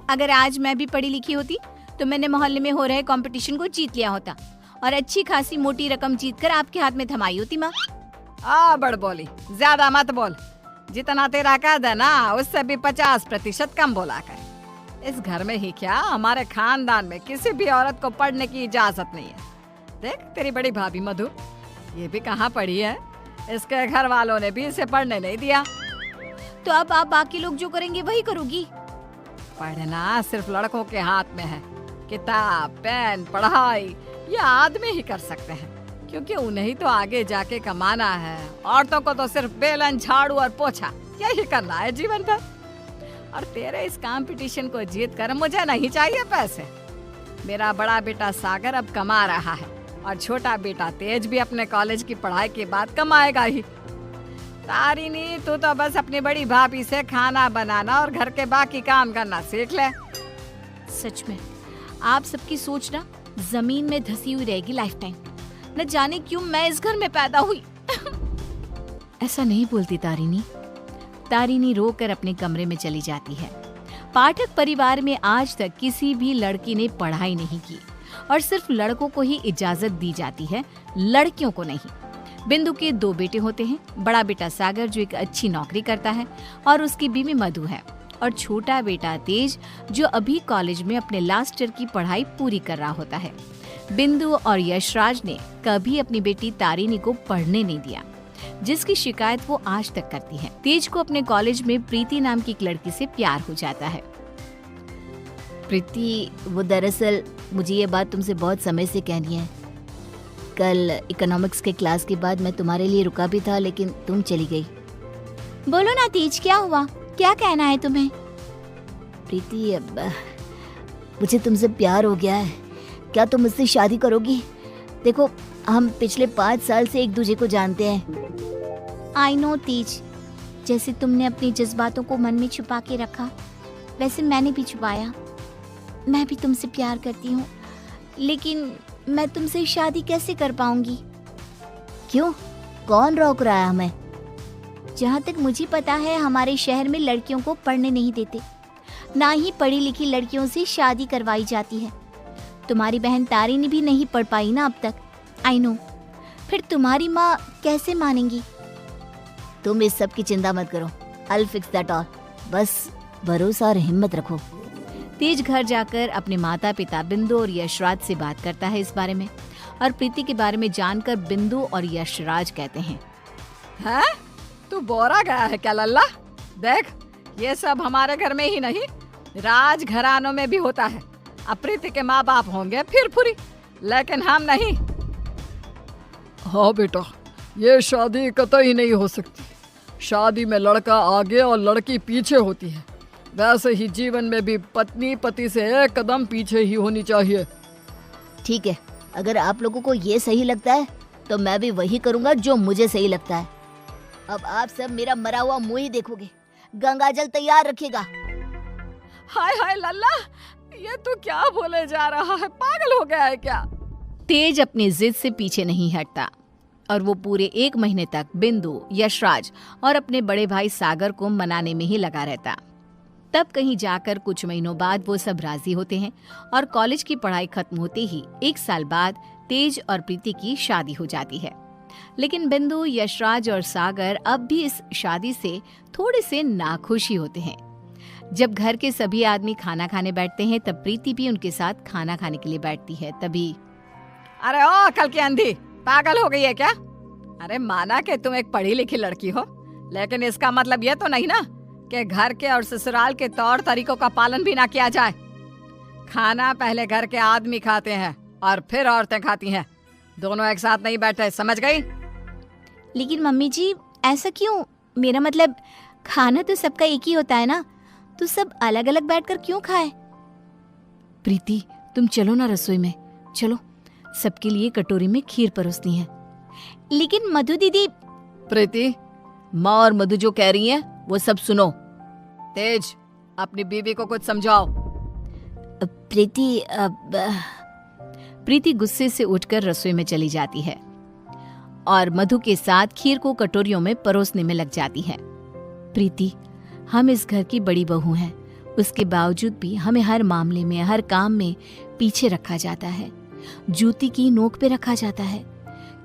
अगर आज मैं भी पढ़ी लिखी होती तो मैंने मोहल्ले में हो रहे कंपटीशन को जीत लिया होता और अच्छी खासी मोटी रकम जीतकर आपके हाथ में थमाई होती माँ। बड़ बोली, ज्यादा मत बोल। जितना तेरा कद है ना उससे भी 50% कम बोला कर। इस घर में ही क्या, हमारे खानदान में किसी भी औरत को पढ़ने की इजाजत नहीं है। देख तेरी बड़ी भाभी मधु, ये भी कहाँ पढ़ी है, इसके घर वालों ने भी इसे पढ़ने नहीं दिया। तो अब आप बाकी लोग जो करेंगे वही करोगी? पढ़ना सिर्फ लड़कों के हाथ में है। किताब, पेन, पढ़ाई ये आदमी ही कर सकते हैं, क्योंकि उन्हें ही तो आगे जाके कमाना है। औरतों को तो सिर्फ बेलन, झाड़ू और पोछा यही करना है जीवन भर। और तेरे इस कंपटीशन को जीत कर मुझे नहीं चाहिए पैसे। मेरा बड़ा बेटा सागर अब कमा रहा है और छोटा बेटा तेज भी अपने कॉलेज की पढ़ाई के बाद कमाएगा ही। तारिणी, तू तो बस अपनी बड़ी भाभी से खाना बनाना और घर के बाकी काम करना सीख ले। सच में आप सबकी सोच ना जमीन में धसी हुई रहेगी लाइफ टाइम। न जाने क्यों मैं इस घर में पैदा हुई। ऐसा नहीं बोलती तारिणी। तारिणी रोकर अपने कमरे में चली जाती है। पाठक परिवार में आज तक किसी भी लड़की ने पढ़ाई नहीं की और सिर्फ लड़कों को ही इजाजत दी जाती है, लड़कियों को नहीं। बिंदु के 2 बेटे होते हैं। बड़ा बेटा सागर जो एक अच्छी नौकरी करता है और उसकी बीवी मधु है, और छोटा बेटा तेज जो अभी कॉलेज में अपने लास्ट ईयर की पढ़ाई पूरी कर रहा होता है। बिंदु और यशराज ने कभी अपनी बेटी तारिणी को पढ़ने नहीं दिया, जिसकी शिकायत वो आज तक करती है। तेज को अपने कॉलेज में प्रीति नाम की एक लड़की से प्यार हो जाता है। प्रीति, वो दरअसल मुझे ये बात तुमसे बहुत समय से कहनी है। कल इकोनॉमिक्स के क्लास के बाद मैं तुम्हारे लिए रुका भी था, लेकिन तुम चली गई। बोलो ना तेज, क्या हुआ, क्या कहना है तुम्हें? प्रीति, अब मुझे तुमसे प्यार हो गया है। क्या तुम मुझसे शादी करोगी? देखो, हम पिछले 5 साल से एक दूसरे को जानते हैं। आई नो तेज, जैसे तुमने अपनी जज्बातों को मन में छुपा के रखा, वैसे मैंने भी छुपाया। मैं भी तुमसे प्यार करती हूँ, लेकिन मैं तुमसे शादी कैसे कर पाऊंगी? क्यों? कौन रोक रहा है हमें? जहाँ तक मुझे पता है हमारे शहर में लड़कियों को पढ़ने नहीं देते, ना ही पढ़ी लिखी लड़कियों से शादी करवाई जाती है। तुम्हारी बहन तारिणी भी नहीं पढ़ पाई ना अब तक। आई नो, फिर तुम्हारी माँ कैसे मानेंगी? तुम इस सब की चिंता मत करो, I'll fix that all। बस भरोसा और हिम्मत रखो। तेज घर जाकर अपने माता पिता बिंदु और यशराज से बात करता है इस बारे में, और प्रीति के बारे में जानकर बिंदु और यशराज कहते हैं, हैं? तू बोरा गया है क्या लल्ला? देख, ये सब हमारे घर में ही नहीं, राज घरानों में भी होता है। अब प्रीति के माँ बाप होंगे फिर पूरी, लेकिन हम नहीं। हाँ बेटा, ये शादी कतई नहीं हो सकती। शादी में लड़का आगे और लड़की पीछे होती है। वैसे ही जीवन में भी पत्नी पति से एक कदम पीछे ही होनी चाहिए। ठीक है, अगर आप लोगों को ये सही लगता है तो मैं भी वही करूँगा जो मुझे सही लगता है। अब आप सब मेरा मरा हुआ मुंह ही देखोगे। गंगाजल तैयार रखिएगा। हाय हाय लल्ला, ये तू क्या बोले जा रहा है? पागल हो गया है क्या? तेज अपनी जिद से पीछे नहीं हटता और वो पूरे 1 महीने तक बिंदु, यशराज और अपने बड़े भाई सागर को मनाने में ही लगा रहता। तब कहीं जाकर कुछ महीनों बाद वो सब राजी होते हैं और कॉलेज की पढ़ाई खत्म होते ही 1 साल बाद तेज और प्रीति की शादी हो जाती है। लेकिन बिंदु, यशराज और सागर अब भी इस शादी से थोड़े से नाखुश ही होते हैं। जब घर के सभी आदमी खाना खाने बैठते हैं तब प्रीति भी उनके साथ खाना खाने के लिए बैठती है। तभी अरे ओ कल की अंधी, पागल हो गई है क्या? अरे माना कि तुम एक पढ़ी लिखी लड़की हो, लेकिन इसका मतलब ये तो नहीं ना कि घर के और ससुराल के तौर तरीकों का पालन भी ना किया जाए। खाना पहले घर के आदमी खाते हैं और फिर औरतें खाती हैं, दोनों एक साथ नहीं बैठे, समझ गई? लेकिन मम्मी जी, ऐसा क्यों? मेरा मतलब खाना तो सबका एक ही होता है ना, तो सब अलग अलग बैठकर क्यों खाए? प्रीति, तुम चलो ना रसोई में, चलो, सबके लिए कटोरी में खीर परोसनी है। लेकिन मधु दीदी। प्रीति, माँ और मधु जो कह रही हैं वो सब सुनो। तेज, अपनी बीवी को कुछ समझाओ। प्रीति गुस्से से उठकर रसोई में चली जाती है और मधु के साथ खीर को कटोरियों में परोसने में लग जाती है। प्रीति, हम इस घर की बड़ी बहू हैं, उसके बावजूद भी हमें हर मामले में, हर काम में पीछे रखा जाता है, जूती की नोक पे रखा जाता है,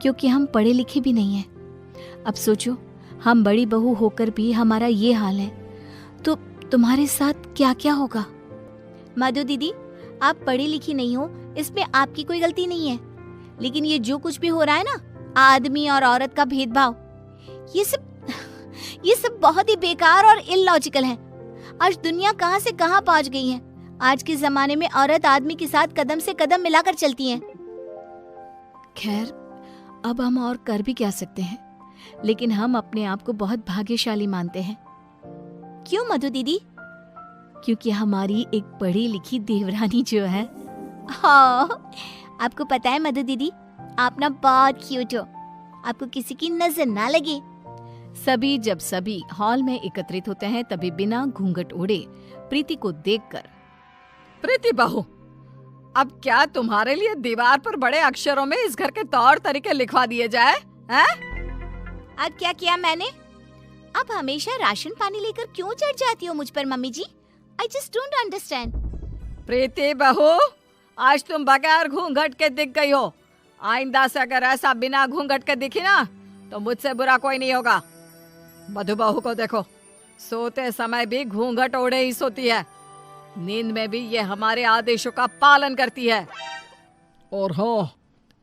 क्योंकि हम पढ़े लिखे भी नहीं हैं। अब सोचो, हम बड़ी बहू होकर भी हमारा ये हाल है, तो तुम्हारे साथ क्या क्या होगा। मधु दीदी, आप पढ़ी लिखी नहीं हो, इसमें आपकी कोई गलती नहीं है, लेकिन ये जो कुछ भी हो रहा है ना, आदमी और औरत का भेदभाव, ये सब बहुत ही बेकार और इलॉजिकल है। आज दुनिया कहां से कहां पहुंच गई है। आज के जमाने में औरत आदमी के साथ कदम से कदम मिलाकर चलती हैं। खैर, अब हम और कर भी क्या सकते हैं, लेकिन हम अपने आप को बहुत भाग्यशाली मानते हैं। क्यों मधु दीदी? क्योंकि हमारी एक पढ़ी लिखी देवरानी जो है। हाँ, आपको पता है मधु दीदी, आप ना बहुत क्यूट हो, आपको किसी की नजर ना लगे। जब सभी हॉल में एकत्रित होते हैं, तभी बिना घूंघट ओढ़े प्रीति को देखकर, प्रीति बहू, अब क्या तुम्हारे लिए दीवार पर बड़े अक्षरों में इस घर के तौर तरीके लिखवा दिए जाए हैं? अब क्या किया मैंने? आप हमेशा राशन पानी लेकर क्यों चढ़ जाती हो मुझ पर mummy ji? I just don't understand. Preeti बहू, आज तुम बगैर घूंघट के दिख गई हो। आइंदा से अगर ऐसा बिना घूंघट के दिखी ना, तो मुझसे बुरा कोई नहीं होगा। मधु बहू को देखो, सोते समय भी घूंघट ओढ़े ही सोती है, नींद में भी ये हमारे आदेशों का पालन करती है। और हाँ,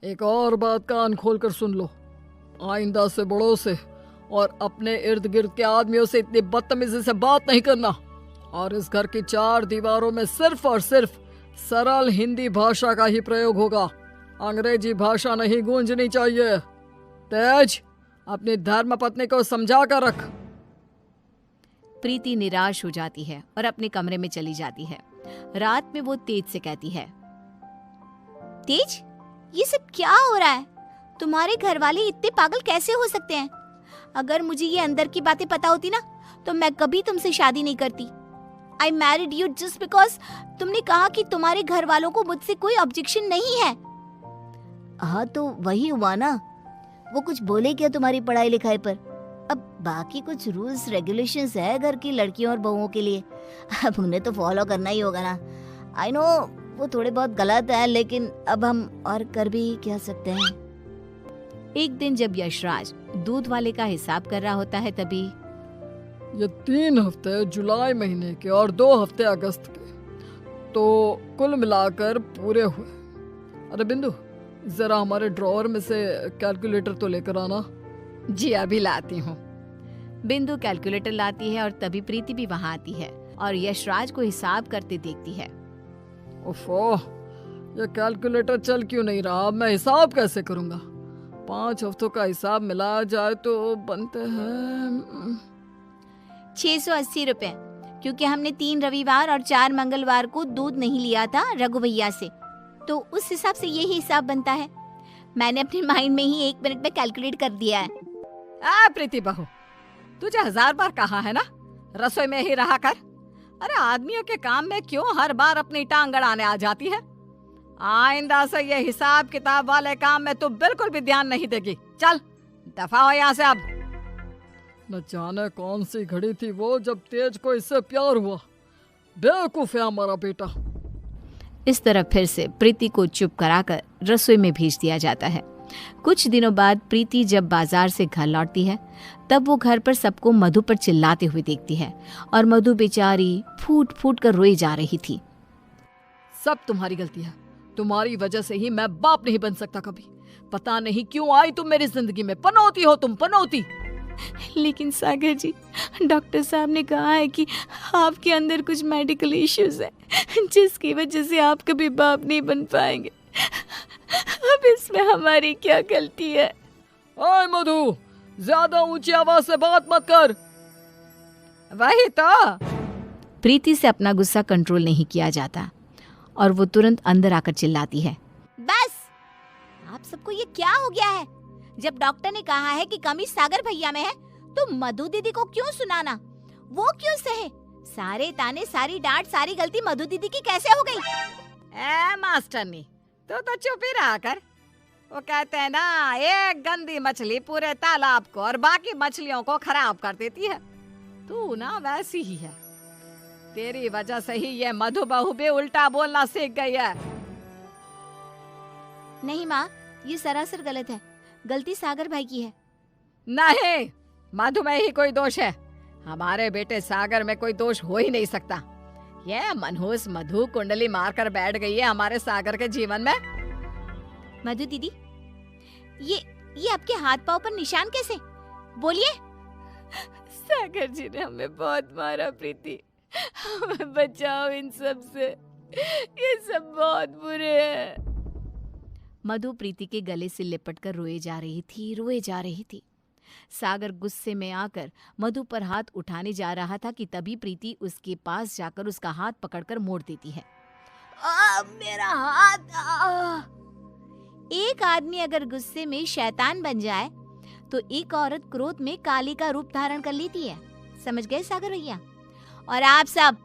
एक और बात कान खोल कर सुन लो, आइंदा से बड़ों से और अपने इर्द गिर्द के आदमियों से इतनी बदतमीजी से बात नहीं करना, और इस घर की 4 दीवारों में सिर्फ और सिर्फ सरल हिंदी भाषा का ही प्रयोग होगा। अंग्रेजी भाषा नहीं गूंजनी चाहिए। तेज, अपनी धर्म पत्नी को समझा कर रख। प्रीति निराश हो जाती है और अपने कमरे में चली जाती है। रात में वो तेज से कहती है, तेज, ये सब क्या हो रहा है? तुम्हारे घर वाले इतने पागल कैसे हो सकते हैं? अगर मुझे ये अंदर की बातें पता होती ना, तो मैं कभी तुमसे शादी नहीं करती। I married you just because तुमने कहा कि तुम्हारे घर वालों को मुझसे कोई ऑब्जेक्शन नहीं है। हाँ, तो वही हुआ ना। वो कुछ बोले क्या तुम्हारी पढ़ाई लिखाई पर? अब बाकी कुछ रूल्स रेगुलेशंस है घर की लड़कियों और बहुओं के लिए, अब उन्हें तो फॉलो करना ही होगा ना। आई नो वो थोड़े बहुत गलत है, लेकिन अब हम और कर भी क्या सकते हैं। एक दिन जब यशराज दूध वाले का हिसाब कर रहा होता है, तभी ये 3 हफ्ते जुलाई महीने के और 2 हफ्ते अगस्त के, तो कुल मिलाकर पूरे हुए। अरे बिंदु, जरा हमारे ड्रॉअर में से कैलकुलेटर तो लेकर आना। जी अभी लाती हूँ। बिंदु कैलकुलेटर लाती है और तभी प्रीति भी वहाँ आती है और यशराज को हिसाब करते देखती है। ओफो, ये कैलकुलेटर चल क्यों नहीं रहा? अब मैं हिसाब कैसे करूँगा? 5 हफ्तों का हिसाब मिलाया जाए तो बनते हैं 680 रुपए, क्योंकि हमने 3 रविवार और 4 मंगलवार को दूध नहीं लिया था रघु भैया से, तो उस हिसाब से यही हिसाब बनता है। मैंने अपने माइंड में ही 1 मिनट में कैलकुलेट कर दिया है। प्रीति बहू, तुझे 1000 बार कहा है ना, रसोई में ही रहा कर। अरे आदमियों के काम में क्यों हर बार अपनी टांग अड़ाने आ जाती है? आइंदा से ये हिसाब किताब वाले काम में तू बिल्कुल भी ध्यान नहीं देगी। चल दफा हो यहाँ से अब। न जाने कौन सी घड़ी थी वो जब तेज को इससे प्यार हुआ। बेवकूफ है हमारा बेटा। इस तरह फिर से प्रीति को चुप कराकर रसोई में भेज दिया जाता है। कुछ दिनों बाद प्रीति जब बाजार से घर लौटती है, तब वो घर पर सबको मधु पर चिल्लाते हुए देखती है और मधु बेचारी फूट फूट कर रोई जा रही थी। सब तुम्हारी गलती है, तुम्हारी वजह से ही मैं बाप नहीं बन सकता कभी। पता नहीं क्यों आई तुम मेरी जिंदगी में। पनौती हो तुम, पनौती। लेकिन सागर जी, डॉक्टर साहब ने कहा है कि आपके अंदर कुछ मेडिकल इश्यूज है, जिसकी वजह से आप कभी बाप नहीं बन पाएंगे। अब इसमें हमारी क्या गलती है? ओए मधु, ज्यादा ऊंची आवाज से बात मत कर। वही तो। प्रीति से अपना गुस्सा कंट्रोल नहीं किया जाता और वो तुरंत अंदर आकर चिल्लाती है, बस, आप सबको ये क्या हो गया है? जब डॉक्टर ने कहा है कि कमी सागर भैया में है, तो मधु दीदी को क्यों सुनाना? वो क्यों सहे? सारे ताने, सारी डांट, सारी गलती मधु दीदी की कैसे हो गई? मास्टरनी, तो चुप ही रहा कर। वो कहते हैं ना, एक गंदी मछली पूरे तालाब को और बाकी मछलियों को खराब कर देती है। तू ना वैसी ही है। तेरी वजह से ही ये मधु बहू भी उल्टा बोलना सीख गई है। नहीं माँ, ये सरासर गलत है। गलती सागर भाई की है। नहीं, मधु में ही कोई दोष है। हमारे बेटे सागर में कोई दोष हो ही नहीं सकता। ये मनहूस मधु कुंडली मारकर बैठ गई है हमारे सागर के जीवन में। मधु दीदी, ये आपके हाथ पाँव पर निशान कैसे? बोलिए। सागर जी ने हमें बहुत मारा प्रीति, हमें बचाओ इन सब से, ये सब बहुत बुरे हैं। मधु प्रीति के गले से लिपटकर रोए जा रही थी। सागर गुस्से में आकर मधु पर हाथ उठाने जा रहा था कि तभी प्रीति उसके पास जाकर उसका हाथ पकड़कर मोड़ देती है। मेरा हाथ। एक आदमी अगर गुस्से में शैतान बन जाए तो एक औरत क्रोध में काली का रूप धारण कर लेती है। समझ गए सागर भैया? और आप सब,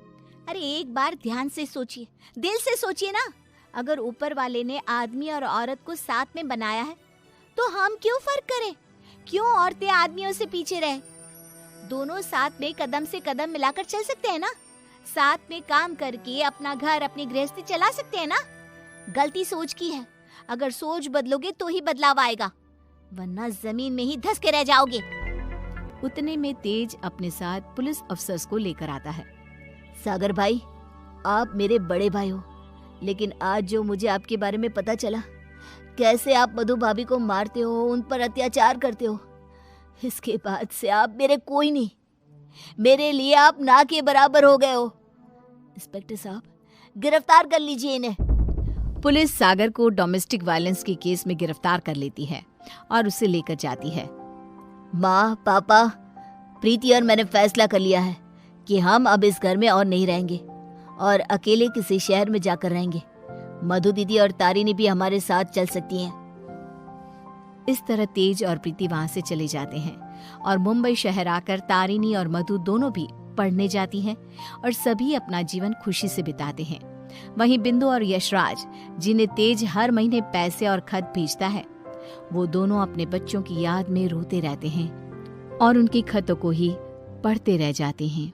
अरे एक बार ध्यान से सोचिए, दिल से सोचिए ना। अगर ऊपर वाले ने आदमी और औरत को साथ में बनाया है तो हम क्यों फर्क करें? क्यों औरतें आदमियों से पीछे रहे? दोनों साथ में कदम से कदम मिलाकर चल सकते हैं ना। साथ में काम करके अपना घर, अपनी गृहस्थी चला सकते हैं ना। गलती सोच की है। अगर सोच बदलोगे तो ही बदलाव आएगा, वरना जमीन में ही धंस के रह जाओगे। उतने में तेज अपने साथ पुलिस अफसर्स को लेकर आता है। सागर भाई, आप मेरे बड़े भाई हो, लेकिन आज जो मुझे आपके बारे में पता चला, कैसे आप मधु भाभी को मारते हो, उन पर अत्याचार करते हो, इसके बाद से आप मेरे कोई नहीं। मेरे लिए आप ना के बराबर हो गए हो। इंस्पेक्टर साहब, गिरफ्तार कर लीजिए इन्हें। पुलिस सागर को डोमेस्टिक वायलेंस के केस में गिरफ्तार कर लेती है और उसे लेकर जाती है। माँ, पापा, प्रीति और मैंने फैसला कर लिया है कि हम अब इस घर में और नहीं रहेंगे और अकेले किसी शहर में जाकर रहेंगे। मधु दीदी और तारिनी भी हमारे साथ चल सकती हैं। इस तरह तेज और प्रीति वहां से चले जाते हैं और मुंबई शहर आकर तारिनी और मधु दोनों भी पढ़ने जाती हैं और सभी अपना जीवन खुशी से बिताते हैं। वहीं बिंदु और यशराज, जिन्हें तेज हर महीने पैसे और खत भेजता है, वो दोनों अपने बच्चों की याद में रोते रहते हैं और उनकी खतों को ही पढ़ते रह जाते हैं।